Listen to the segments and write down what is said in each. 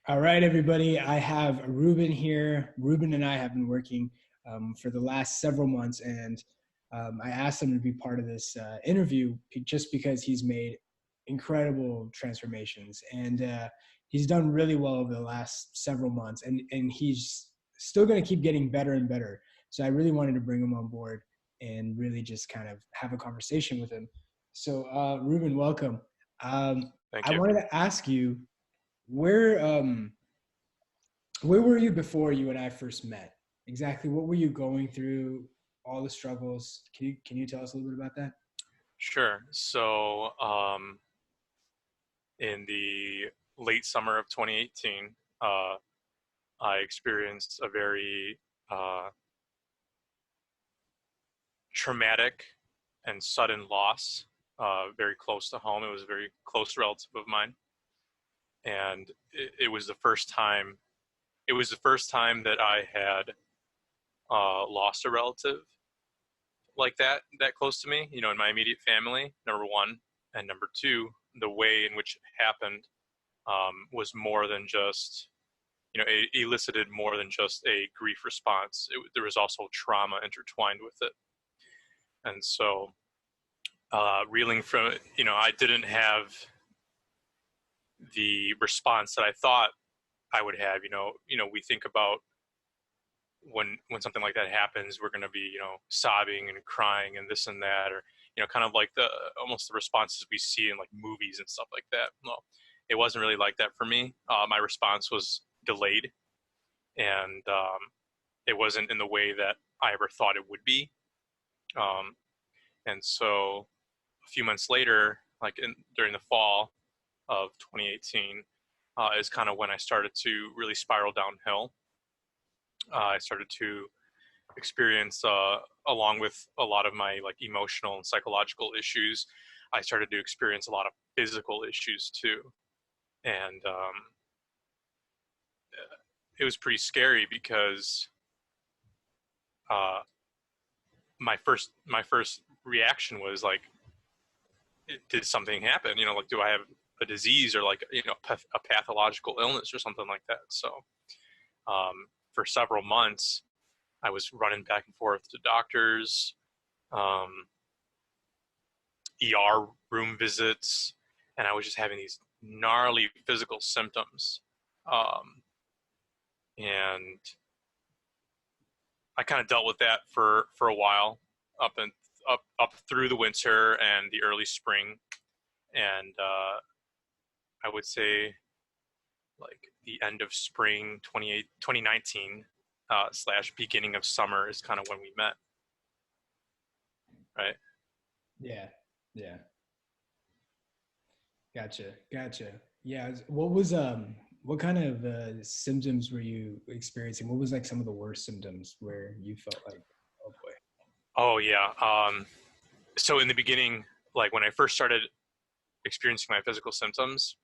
All right, everybody. I have Ruben here. Ruben and I have been working for the last several months, and I asked him to be part of this interview just because he's made incredible transformations, and he's done really well over the last several months, and he's still going to keep getting better and better. So I really wanted to bring him on board and really just kind of have a conversation with him. So, Ruben, welcome. Thank I you. wanted to ask you where where were you before you and I first met? Exactly what were you going through? All the struggles. Can you tell us a little bit about that? Sure. In the late summer of 2018, I experienced a very uh, traumatic and sudden loss, very close to home. It was a very close relative of mine, and it was the first time. It was the first time that I had lost a relative like that close to me. In my immediate family. Number one, and number two, the way in which it happened was more than just, it elicited more than just a grief response. There was also trauma intertwined with it. And so, reeling from it, I didn't have the response that I thought I would have. We think about when something like that happens, we're going to be, sobbing and crying and this and that, or, kind of like almost the responses we see in like movies and stuff like that. Well, it wasn't really like that for me. My response was delayed, and it wasn't in the way that I ever thought it would be. Um, and so a few months later, like during the fall of 2018, is kind of when I started to really spiral downhill. I started to experience, along with a lot of my like emotional and psychological issues, I started to experience a lot of physical issues too. And it was pretty scary because uh, my first reaction was like, did something happen? Like, do I have a disease or like a pathological illness or something like that? So for several months, I was running back and forth to doctors, um, ER room visits, and I was just having these gnarly physical symptoms. Um, and I kind of dealt with that for a while, up through the winter and the early spring, and I would say like the end of spring 2019 slash beginning of summer is kind of when we met, right? Yeah, yeah, gotcha. Yeah, what kind of symptoms were you experiencing? What was like some of the worst symptoms where you felt like, oh boy? Oh yeah. So in the beginning, like when I first started experiencing my physical symptoms,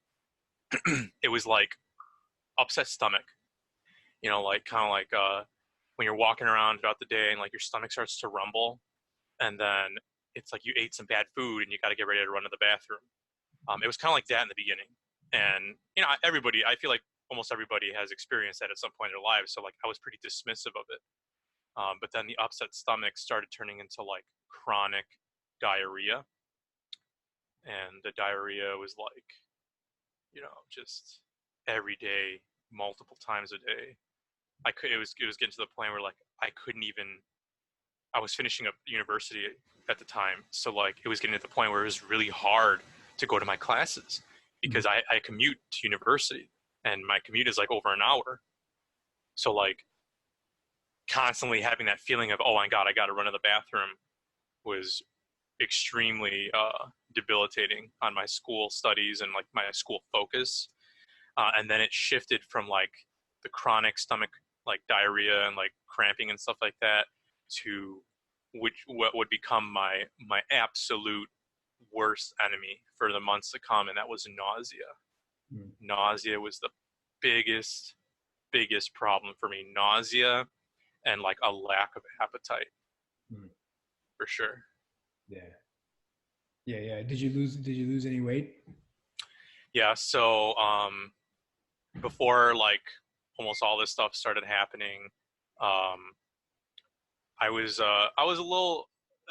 it was like upset stomach. Like kind of like when you're walking around throughout the day and like your stomach starts to rumble, and then it's like you ate some bad food and you got to get ready to run to the bathroom. It was kind of like that in the beginning, and everybody. I feel like almost everybody has experienced that at some point in their lives. So like I was pretty dismissive of it. But then the upset stomach started turning into like chronic diarrhea, and the diarrhea was like, just every day, multiple times a day. It was getting to the point where like I couldn't even. I was finishing up university at the time, so like it was getting to the point where it was really hard to go to my classes because I commute to university, and my commute is like over an hour. So like constantly having that feeling of, oh my god, I got to run to the bathroom was extremely debilitating on my school studies and like my school focus. And then it shifted from like the chronic stomach like diarrhea and like cramping and stuff like that to what would become my absolute worst enemy for the months to come, and that was nausea. Mm. Nausea was the biggest problem for me. Nausea and like a lack of appetite, Mm. for sure. Yeah, yeah. Did you lose any weight? Yeah, so before like almost all this stuff started happening, I was a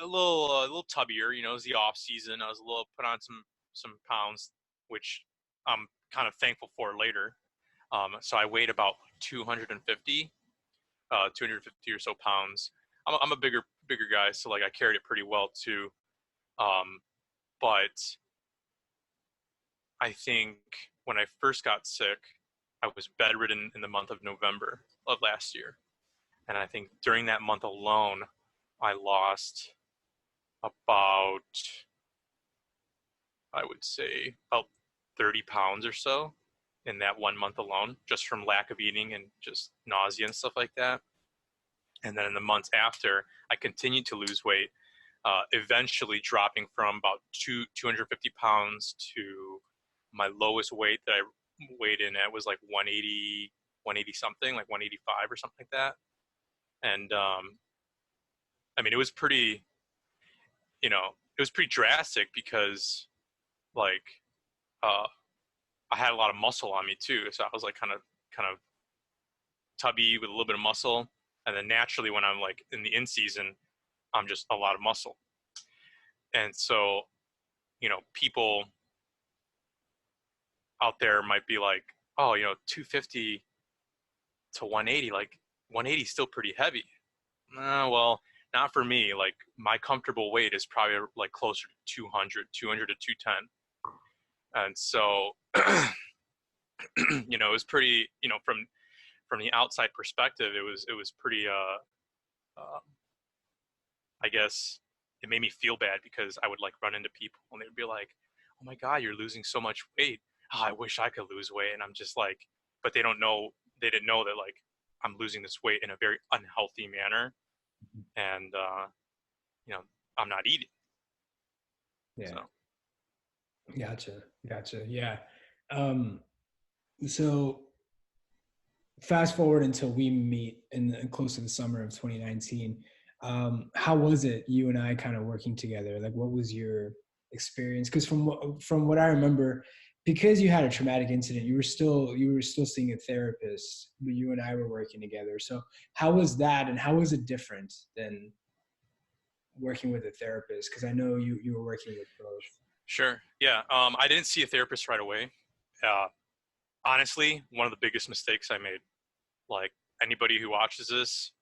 little tubbier. You know, it was the off season. I was a little put on some pounds, which I'm kind of thankful for later. So I weighed about 250, 250 or so pounds. I'm a bigger guy, so like I carried it pretty well too. Um, but I think when I first got sick, I was bedridden in the month of November of last year. And I think during that month alone, I lost about, I would say, about 30 pounds or so in that 1 month alone, just from lack of eating and just nausea and stuff like that. And then in the months after, I continued to lose weight, eventually dropping from about 250 pounds to my lowest weight that I weighed in at was like 180, 180 something, like 185 or something like that. And I mean, it was pretty, it was pretty drastic because like uh, I had a lot of muscle on me too. So I was like kind of tubby with a little bit of muscle. And then naturally when I'm like in the in season, I'm just a lot of muscle. And so, people out there might be like, oh, 250 to 180, like 180 is still pretty heavy. Well, not for me. Like my comfortable weight is probably like closer to 200 to 210. And so, it was pretty, from the outside perspective, it was pretty, I guess it made me feel bad because I would like run into people and they'd be like, oh my God, you're losing so much weight. Oh, I wish I could lose weight. And I'm just like, but they didn't know that like I'm losing this weight in a very unhealthy manner. And, you know, I'm not eating. Yeah. So, Gotcha. Yeah. Um, so fast forward until we meet close to the summer of 2019. How was it, you and I kind of working together? Like, what was your experience? Because from what I remember, because you had a traumatic incident, you were still seeing a therapist, but you and I were working together. So how was that, and how was it different than working with a therapist? Because I know you were working with both. sure. Yeah. I didn't see a therapist right away. Uh, Honestly, one of the biggest mistakes I made. Like anybody who watches this,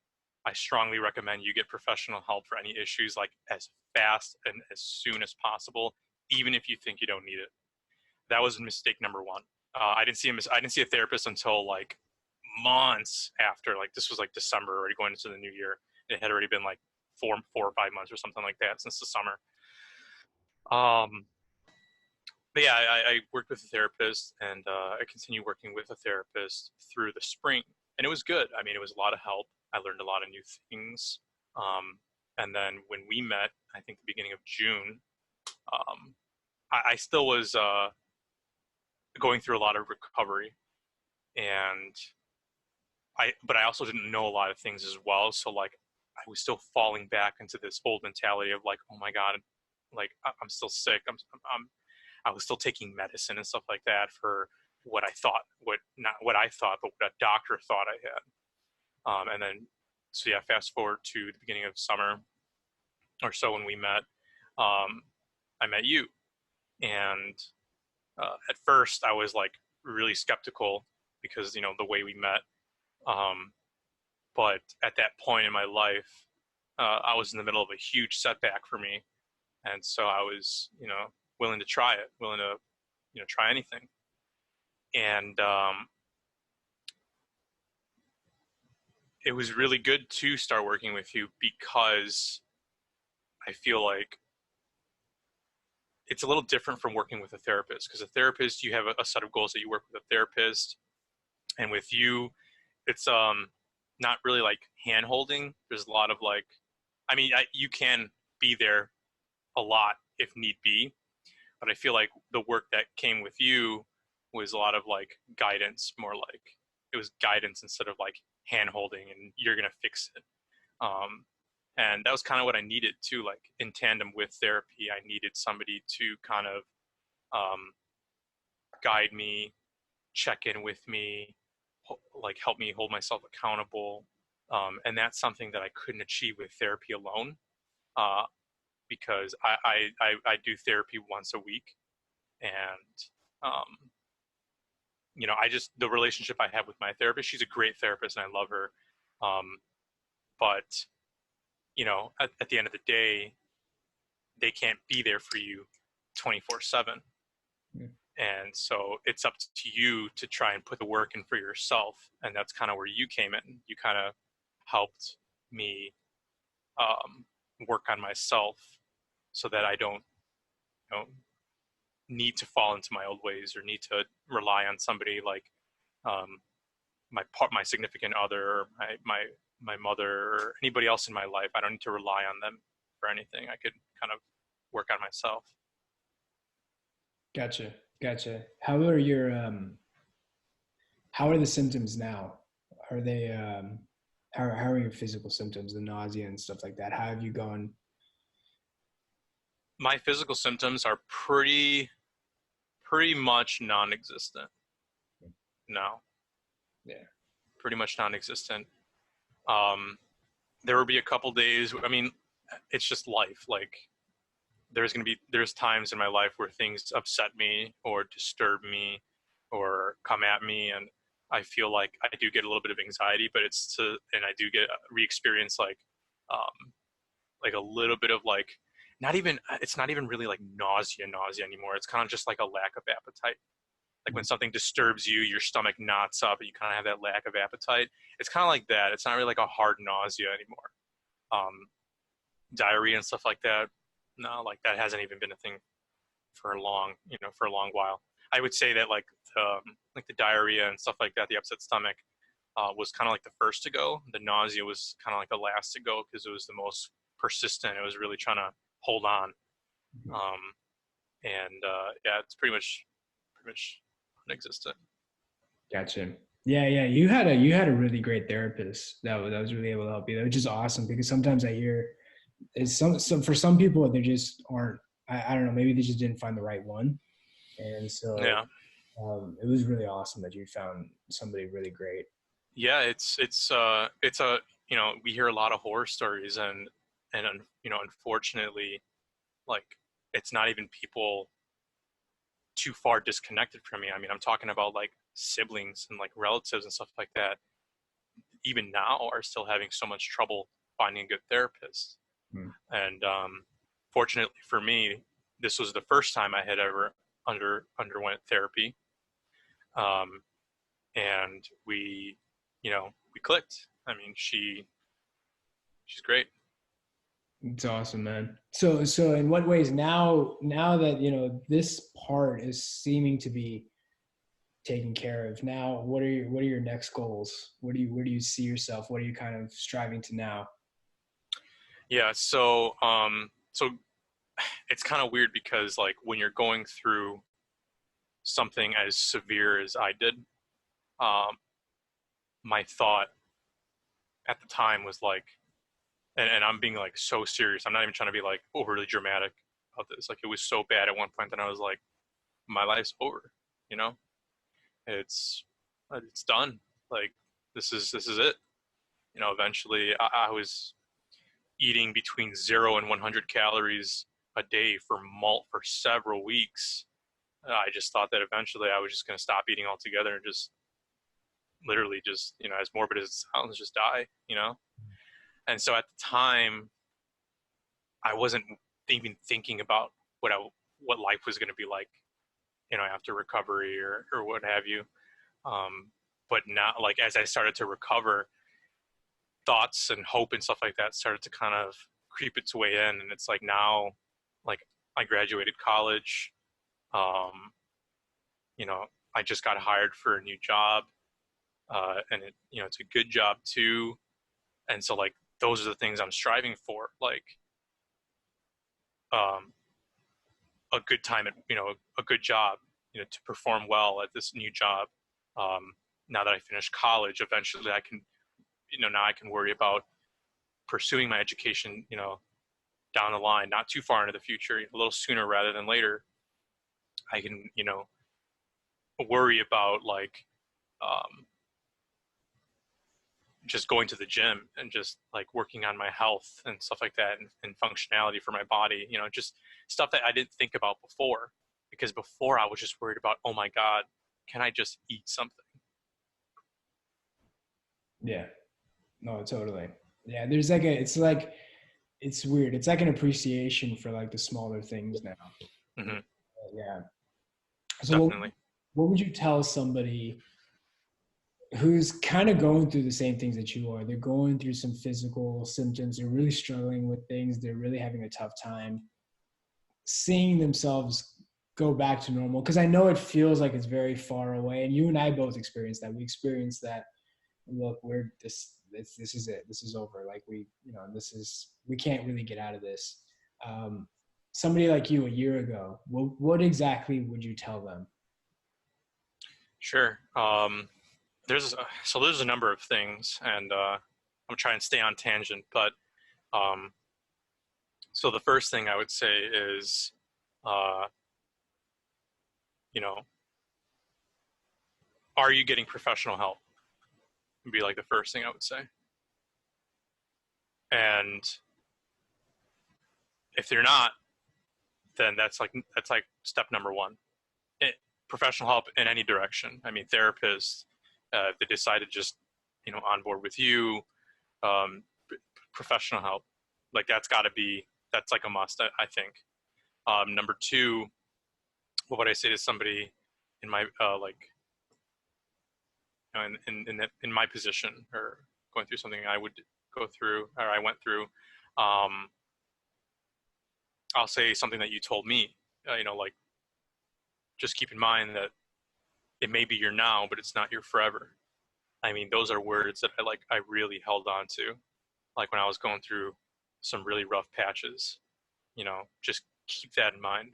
I strongly recommend you get professional help for any issues like as fast and as soon as possible, even if you think you don't need it. That was mistake number one. I didn't see a therapist until like months after. Like this was like December, already going into the new year. It had already been like 4 or 5 months or something like that since the summer. Um, but yeah, I worked with a therapist, and I continued working with a therapist through the spring, and it was good. I mean, it was a lot of help. I learned a lot of new things. And then when we met, I think the beginning of June, um, I still was going through a lot of recovery, and but I also didn't know a lot of things as well. So like, I was still falling back into this old mentality of like, oh my God, like I'm still sick. I was still taking medicine and stuff like that for what I thought, not what I thought, but what a doctor thought I had. And then, so yeah, fast forward to the beginning of summer or so when we met, I met you. And at first I was like really skeptical because, the way we met. Um, but at that point in my life, I was in the middle of a huge setback for me. And so I was, willing to try it, willing to, try anything. And it was really good to start working with you because I feel like it's a little different from working with a therapist, because a therapist, you have a set of goals that you work with a therapist, and with you, it's not really like hand holding. There's a lot of like, I mean, you can be there a lot if need be, but I feel like the work that came with you was a lot of like guidance, more like it was guidance instead of like hand holding and you're gonna fix it. Um, and that was kind of what I needed too. Like in tandem with therapy, I needed somebody to kind of um, guide me, check in with me, like help me hold myself accountable. And that's something that I couldn't achieve with therapy alone, because I do therapy once a week. And, the relationship I have with my therapist, she's a great therapist and I love her. Um, but, at the end of the day, they can't be there for you 24/7. Yeah. And so it's up to you to try and put the work in for yourself. And that's kind of where you came in. You kind of helped me work on myself so that I don't, you know, need to fall into my old ways or need to rely on somebody like um, my significant other, or my mother, or anybody else in my life. I don't need to rely on them for anything. I could kind of work on myself. Gotcha. How are the symptoms now? Are they how are your physical symptoms, the nausea and stuff like that? How have you gone? My physical symptoms are pretty much non-existent now. Yeah. Pretty much non-existent. There will be a couple days. I mean, it's just life. Like there's times in my life where things upset me or disturb me or come at me, and I feel like I do get a little bit of anxiety, but and I do get re-experience like a little bit of like, it's not even really like nausea anymore. It's kind of just like a lack of appetite. Like when something disturbs you, your stomach knots up and you kind of have that lack of appetite. It's kind of like that. It's not really like a hard nausea anymore. Diarrhea and stuff like that, no, like that hasn't even been a thing for a long while. I would say that like the diarrhea and stuff like that, the upset stomach, was kind of like the first to go. The nausea was kind of like the last to go because it was the most persistent. It was really trying to hold on. Yeah, it's pretty much non-existent. Gotcha. Yeah. You had a really great therapist that was really able to help you, which is awesome because sometimes I hear is some for some people they just aren't. I don't know. Maybe they just didn't find the right one, and so Yeah. it was really awesome that you found somebody really great. Yeah, it's a we hear a lot of horror stories, and unfortunately, like it's not even people too far disconnected from me. I mean, I'm talking about like siblings and like relatives and stuff like that. Even now, are still having so much trouble finding a good therapist. Hmm. And fortunately for me, this was the first time I had ever underwent therapy, and we clicked. I mean, she's great. It's awesome, man. So in what ways now that this part is seeming to be taken care of now, what are your next goals? Where do you see yourself? What are you kind of striving to now? Yeah, so it's kind of weird because like when you're going through something as severe as I did, um, my thought at the time was like, and I'm being like so serious. I'm not even trying to be like overly dramatic about this. Like it was so bad at one point that I was like, my life's over. You know, it's it's done. Like this is it. Eventually I was eating between 0 and 100 calories a day for several weeks. I just thought that eventually I was just going to stop eating altogether and just literally just, as morbid as it sounds, just die. And so at the time, I wasn't even thinking about what life was going to be like, after recovery or what have you. But now, like, as I started to recover, thoughts and hope and stuff like that started to kind of creep its way in. And it's like now, like, I graduated college. Um, I just got hired for a new job, and it's a good job too. And so like those are the things I'm striving for, like um, a good time at a good job, to perform well at this new job. Um, Now that I finished college, eventually I can, now I can worry about pursuing my education, down the line, not too far into the future, a little sooner rather than later. I can, worry about like just going to the gym and just like working on my health and stuff like that, and functionality for my body, you know, just stuff that I didn't think about before, because before I was just worried about, oh my God, can I just eat something? Yeah. No, totally. Yeah. There's like it's weird. It's like an appreciation for like the smaller things now. Mm-hmm. Yeah. So Definitely. what would you tell somebody who's kind of going through the same things that you are? They're going through some physical symptoms. They're really struggling with things. They're really having a tough time seeing themselves go back to normal. Because I know it feels like it's very far away. And you and I both experienced that. We experienced that. Look, this is it. This is over. Like we can't really get out of this. Somebody like you a year ago, what exactly would you tell them? Sure. There's a number of things, and I'm trying to stay on tangent, but so the first thing I would say is, uh, you know, are you getting professional help? Would be like the first thing I would say. And if you're not, then that's like step number one. Professional help in any direction. I mean, therapists, they decide to just, you know, on board with you. Um, Professional help, like that's like a must, I think. Number two, what would I say to somebody in my like, you know, in my position, or going through something I would go through, or I went through? I'll say something that you told me. You know, like, just keep in mind that it may be your now, but it's not your forever. I mean, those are words that I really held on to, like when I was going through some really rough patches. You know, just keep that in mind.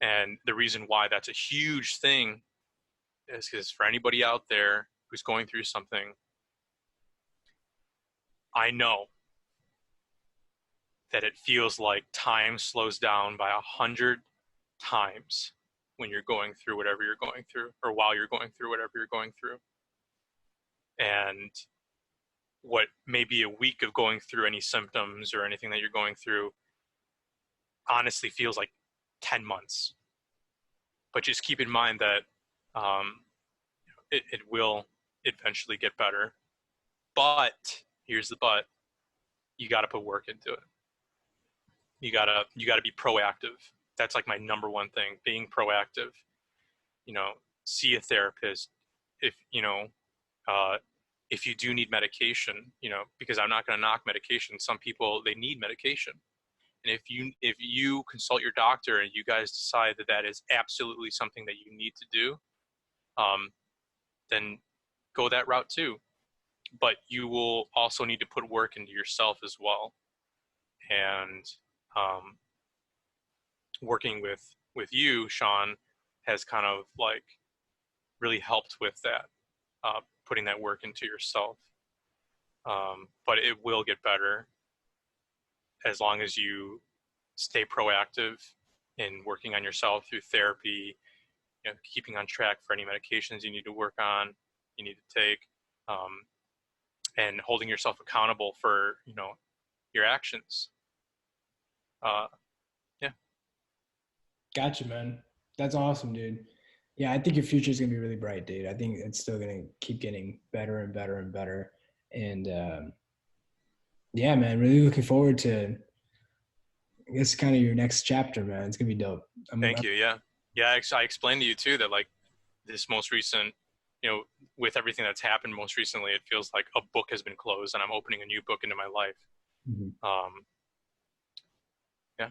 And the reason why that's a huge thing is because for anybody out there who's going through something, I know that it feels like time slows down by 100 times when you're going through whatever you're going through, or while you're going through whatever you're going through. And what may be a week of going through any symptoms or anything that you're going through honestly feels like 10 months. But just keep in mind that it will eventually get better. But here's the but: you got to put work into it. You gotta be proactive. That's like my number one thing: being proactive. You know, see a therapist if if you do need medication. You know, because I'm not going to knock medication. Some people, they need medication. And if you consult your doctor and you guys decide that that is absolutely something that you need to do, then go that route too. But you will also need to put work into yourself as well. And working with you, Shaan, has kind of like really helped with that, putting that work into yourself. But it will get better as long as you stay proactive in working on yourself through therapy, you know, keeping on track for any medications you need to work on, you need to take, and holding yourself accountable for, you know, your actions. Yeah. Gotcha, man. That's awesome, dude. Yeah, I think your future is gonna be really bright, dude. I think it's still gonna keep getting better and better and better. And yeah, man, really looking forward to, I guess, kind of your next chapter, man. It's gonna be dope. Thank you. Yeah. Yeah. I explained to you too that like this most recent, you know, with everything that's happened most recently, it feels like a book has been closed and I'm opening a new book into my life. Yeah.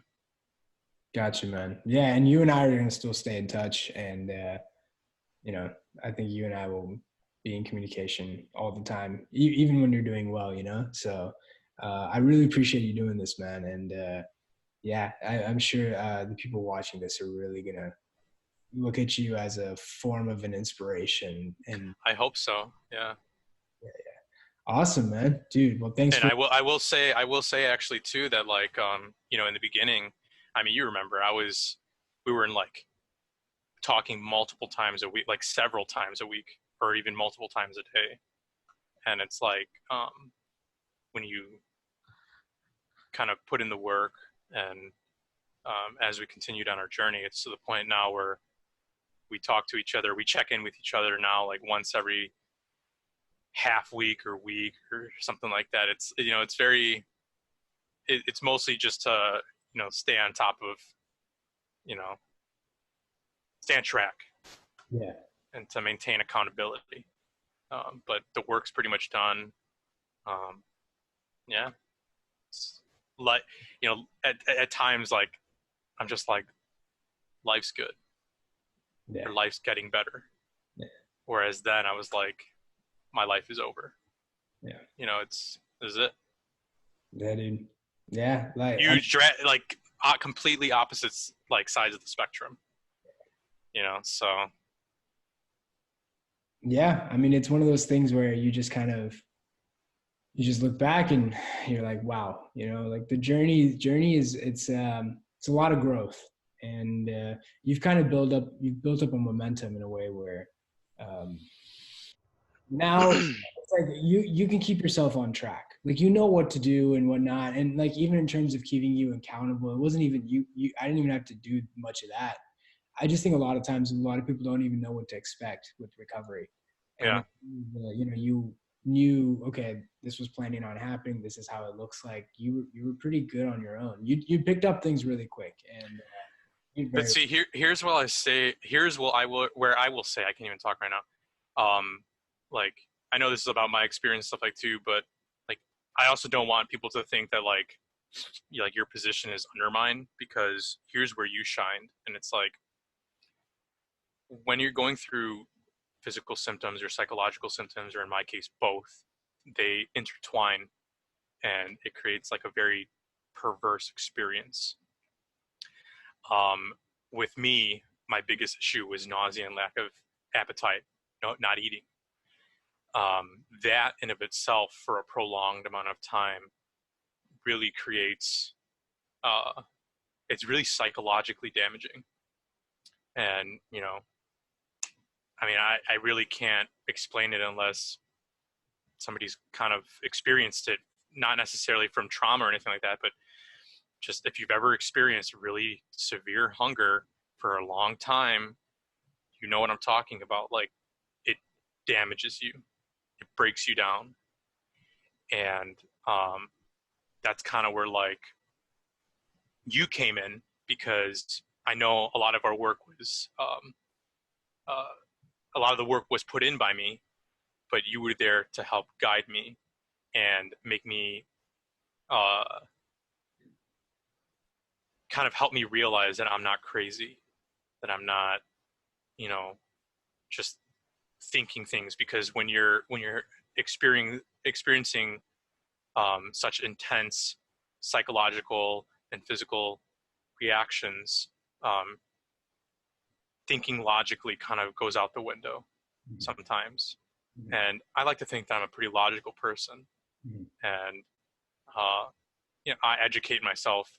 Gotcha, man. Yeah, and you and I are gonna still stay in touch, and you know, I think you and I will be in communication all the time, even when you're doing well, you know. So I really appreciate you doing this, man. And yeah, I'm sure the people watching this are really gonna look at you as a form of an inspiration. And I hope so. Yeah. Awesome, man, dude. Well, thanks And for. I will say actually too that like, you know, in the beginning, I mean, you remember we were in like talking multiple times a week, like several times a week, or even multiple times a day. And it's like, when you kind of put in the work, and as we continued on our journey, it's to the point now where we talk to each other, we check in with each other now like once every half week or something like that. It's, you know, it's very, it's mostly just to, you know, stay on top of, you know, stay on track. Yeah. And to maintain accountability. But the work's pretty much done. Yeah. It's like, you know, at times, like, I'm just like, life's good. Yeah. Or life's getting better. Yeah. Whereas then I was like, my life is over. Yeah. You know, this is it. Yeah, dude. Yeah. Like, Huge, like completely opposites, like sides of the spectrum. You know, so. Yeah. I mean, it's one of those things where you just kind of, you just look back and you're like, wow, you know, like the journey is, it's a lot of growth, and you've kind of built up a momentum in a way where now it's like you can keep yourself on track, like you know what to do and whatnot, and like even in terms of keeping you accountable, it wasn't even you I didn't even have to do much of that. I just think a lot of times a lot of people don't even know what to expect with recovery. And Yeah. you know, you knew, okay, this was planning on happening, this is how it looks like, you were pretty good on your own. You picked up things really quick, and But see, here's what I say. Here's what I will, where I will say, I can't even talk right now. Like, I know this is about my experience stuff like too, but like, I also don't want people to think that like your position is undermined, because here's where you shined. And it's like, when you're going through physical symptoms or psychological symptoms, or in my case, both, they intertwine, and it creates like a very perverse experience. With me, my biggest issue was nausea and lack of appetite, not eating. That in of itself, for a prolonged amount of time, really creates, it's really psychologically damaging. And, you know, I mean, I really can't explain it unless somebody's kind of experienced it, not necessarily from trauma or anything like that, but just if you've ever experienced really severe hunger for a long time, you know what I'm talking about. Like, it damages you, it breaks you down. And that's kind of where like you came in, because I know a lot of our work was, a lot of the work was put in by me, but you were there to help guide me and make me, kind of help me realize that I'm not crazy, that I'm not, you know, just thinking things. Because when you're experiencing such intense psychological and physical reactions, thinking logically kind of goes out the window sometimes. And I like to think that I'm a pretty logical person. And you know, I educate myself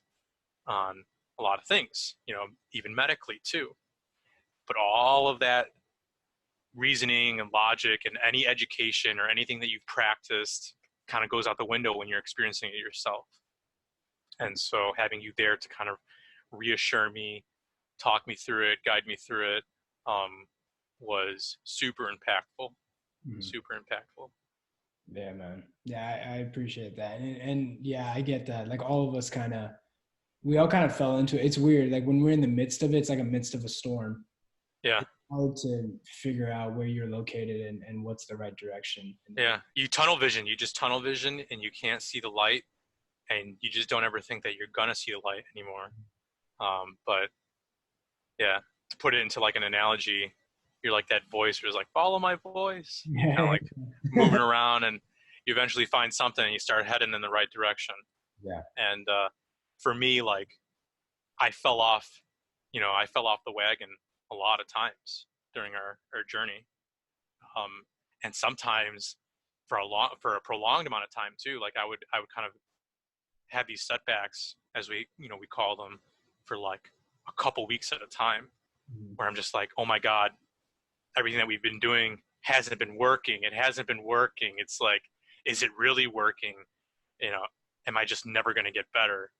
on a lot of things, you know, even medically too. But all of that reasoning and logic and any education or anything that you've practiced kind of goes out the window when you're experiencing it yourself. And so having you there to kind of reassure me, talk me through it, guide me through it, was super impactful. Super impactful. Yeah, man. Yeah, I appreciate that. And yeah, I get that. Like all of us we all kind of fell into it. It's weird. Like when we're in the midst of it, it's like a midst of a storm. Yeah. It's hard to figure out where you're located and what's the right direction. Yeah. You just tunnel vision, and you can't see the light, and you just don't ever think that you're going to see the light anymore. But yeah, to put it into like an analogy, you're like that voice where it's like, follow my voice. Yeah. Kind of like moving around, and you eventually find something and you start heading in the right direction. Yeah. And for me, like, I fell off the wagon a lot of times during our journey. And sometimes for a prolonged amount of time too. Like I would kind of have these setbacks, as we call them, for like a couple weeks at a time. Mhm. where I'm just like, oh my God, everything that we've been doing hasn't been working. It hasn't been working. It's like, is it really working? You know, am I just never going to get better?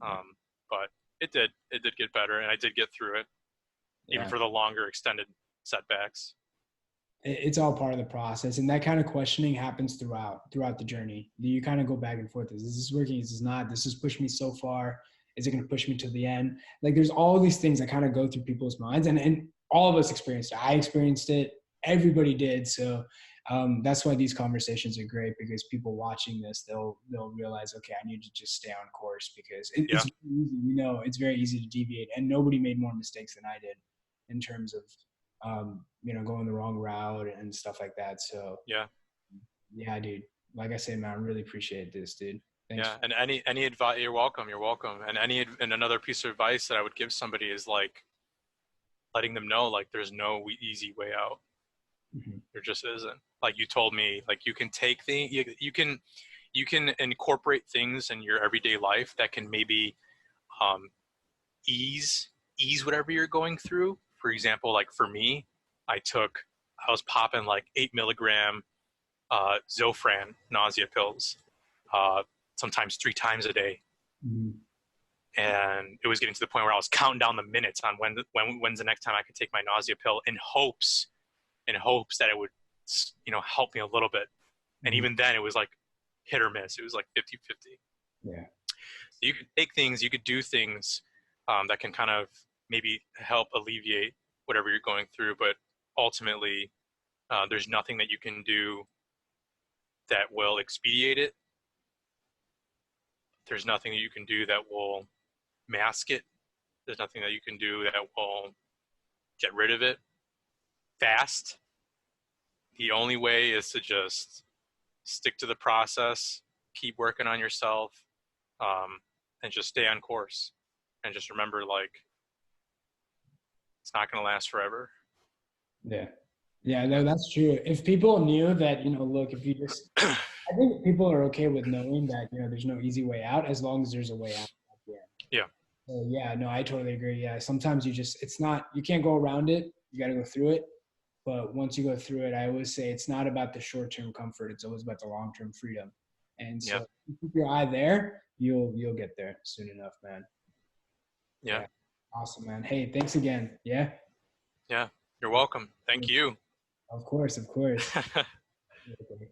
But it did get better, and I did get through it, even Yeah. for the longer extended setbacks. It's all part of the process, and that kind of questioning happens throughout the journey. You kind of go back and forth: is this working, is this not, this has pushed me so far, is it going to push me to the end? Like, there's all these things that kind of go through people's minds, and all of us experienced it. I experienced it, everybody did. So that's why these conversations are great, because people watching this, they'll realize, okay, I need to just stay on course, because Yeah, it's easy, it's very easy to deviate, and nobody made more mistakes than I did in terms of going the wrong route and stuff like that. So yeah, yeah, dude, like I said, man, I really appreciate this, dude. Thanks. yeah. And any advice, you're welcome. You're welcome. And another piece of advice that I would give somebody is like letting them know like there's no easy way out. Mhm. There just isn't. Like you told me, like you can take things, you can incorporate things in your everyday life that can maybe um, ease whatever you're going through. For example, like for me, I was popping like 8 milligram Zofran nausea pills, uh, sometimes 3 times a day, Mhm. and it was getting to the point where I was counting down the minutes on when's the next time I could take my nausea pill, in hopes that it would help me a little bit. And Mhm. even then, it was like hit or miss. It was like 50-50. Yeah. You could take things, you could do things that can kind of maybe help alleviate whatever you're going through, but ultimately, there's nothing that you can do that will expedite it. There's nothing that you can do that will mask it. There's nothing that you can do that will get rid of it fast. The only way is to just stick to the process, keep working on yourself, um, and just stay on course. And just remember, like, it's not going to last forever. Yeah. Yeah, Yeah. no, that's true. If people knew that, look, if you just, I think people are okay with knowing that, there's no easy way out, as long as there's a way out at the end. Yeah. So yeah, no, I totally agree. Yeah. Sometimes you can't go around it. You got to go through it. But once you go through it, I always say it's not about the short-term comfort. It's always about the long-term freedom. And so Yeah. if you keep your eye there, you'll get there soon enough, man. Yeah. Yeah. Awesome, man. Hey, thanks again. Yeah. Yeah. You're welcome. Thank you. Of course, of course. Okay.